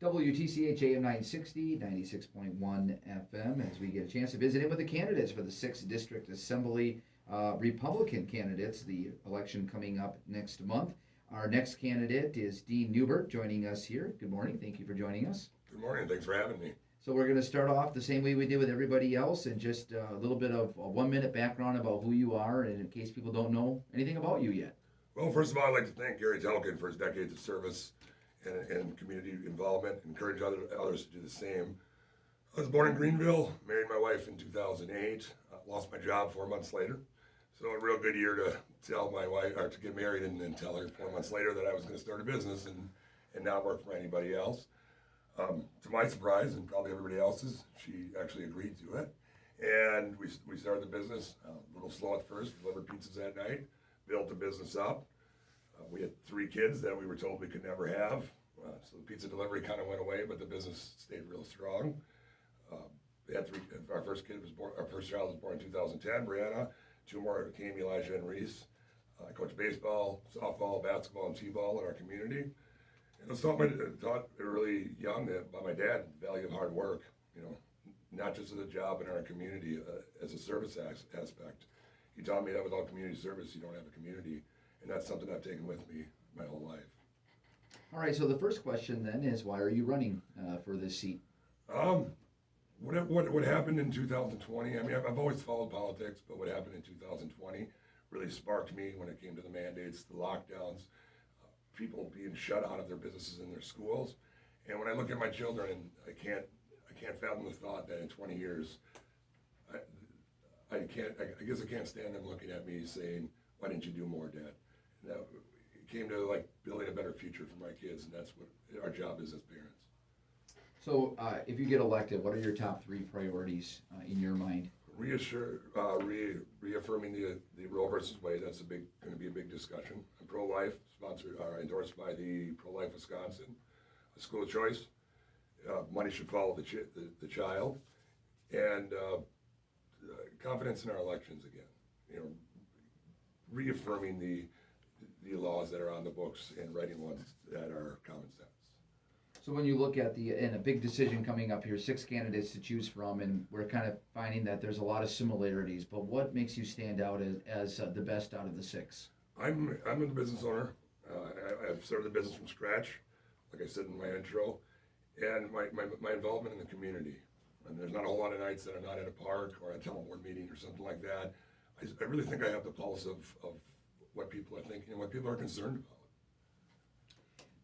WTCH AM 960, 96.1 FM, as we get a chance to visit in with the candidates for the 6th District Assembly, Republican candidates, the election coming up next month. Our next candidate is Dean Neubert joining us here. Good morning. Thank you for joining us. Good morning. Thanks for having me. So we're going to start off the same way we did with everybody else, and just a little bit of a 1-minute background about who you are, and in case people don't know anything about you yet. Well, first of all, I'd like to thank Gary Telkin for his decades of service and community involvement. Encourage others to do the same. I was born in Greenville, married my wife in 2008, lost my job 4 months later. So a real good year to tell my wife, or to get married and then tell her 4 months later that I was going to start a business and not work for anybody else. To my surprise, and probably everybody else's, she actually agreed to it. And we started the business, a little slow at first, delivered pizzas at night, built the business up. We had 3 kids that we were told we could never have. So the pizza delivery kind of went away, but the business stayed real strong. We had 3, our first child was born in 2010, Brianna. 2 more came, Elijah and Reese. I coach baseball, softball, basketball, and t-ball in our community. And I was taught early young by my dad the value of hard work, not just as a job in our community, as a service aspect. He taught me that without community service, you don't have a community. And that's something I've taken with me my whole life. All right, so the first question then is, why are you running for this seat? What happened in 2020, I mean, I've always followed politics, but what happened in 2020 really sparked me when it came to the mandates, the lockdowns, people being shut out of their businesses and their schools. And when I look at my children, and I can't fathom the thought that in 20 years, I guess I can't stand them looking at me saying, "Why didn't you do more, Dad?" And it came to like building a better future for my kids, and that's what our job is as parents. So if you get elected, what are your top 3 priorities in your mind? Reaffirming the Roe versus Wade. That's going to be a big discussion. I'm pro-life, endorsed by the Pro-Life Wisconsin School of Choice. Money should follow the child, and confidence in our elections again. Reaffirming the laws that are on the books and writing ones that are common sense. So when you look at a big decision coming up here, 6 candidates to choose from, and we're kind of finding that there's a lot of similarities, but what makes you stand out as the best out of the 6? I'm a business owner. I've started the business from scratch, like I said in my intro, and my involvement in the community. And there's not a whole lot of nights that I'm not at a park or at a town board meeting or something like that. I really think I have the pulse of what people are thinking and what people are concerned about.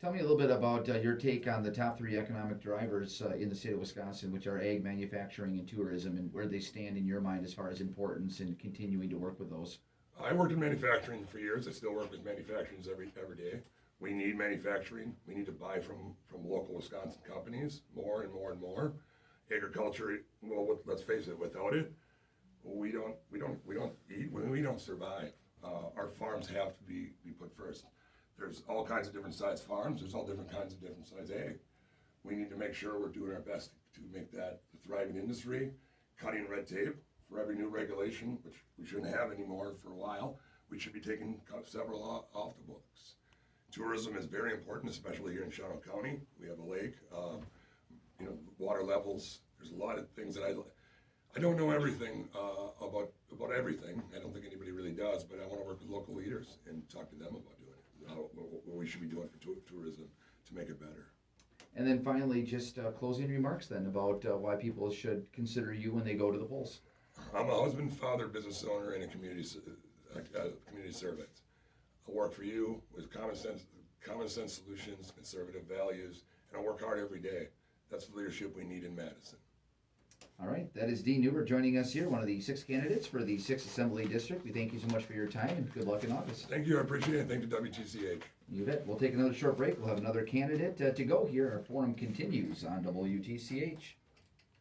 Tell me a little bit about your take on the top 3 economic drivers in the state of Wisconsin, which are ag, manufacturing, and tourism, and where they stand in your mind as far as importance and continuing to work with those. I worked in manufacturing for years. I still work with manufacturing every day. We need manufacturing. We need to buy from local Wisconsin companies more and more and more. Agriculture, well, let's face it, without it, we don't eat. We don't survive. Our farms have to be put first. There's all kinds of different size farms. There's all different kinds of different size ag. We need to make sure we're doing our best to make that a thriving industry, cutting red tape for every new regulation, which we shouldn't have anymore for a while. We should be taking several off the books. Tourism is very important, especially here in Shawnee County. We have a lake, water levels. There's a lot of things that I don't know everything about everything. I don't think anybody really does, but I want to work with local leaders and talk to them about doing it. What we should be doing for tourism to make it better. And then finally, just closing remarks then about why people should consider you when they go to the polls. I'm a husband, father, business owner, and a community servant. I work for you with common sense solutions, conservative values, and I work hard every day. That's the leadership we need in Madison. All right, that is Dean Neubert joining us here, one of the 6 candidates for the 6th Assembly District. We thank you so much for your time and good luck in office. Thank you, I appreciate it. Thank you, WTCH. You bet. We'll take another short break. We'll have another candidate to go here. Our forum continues on WTCH.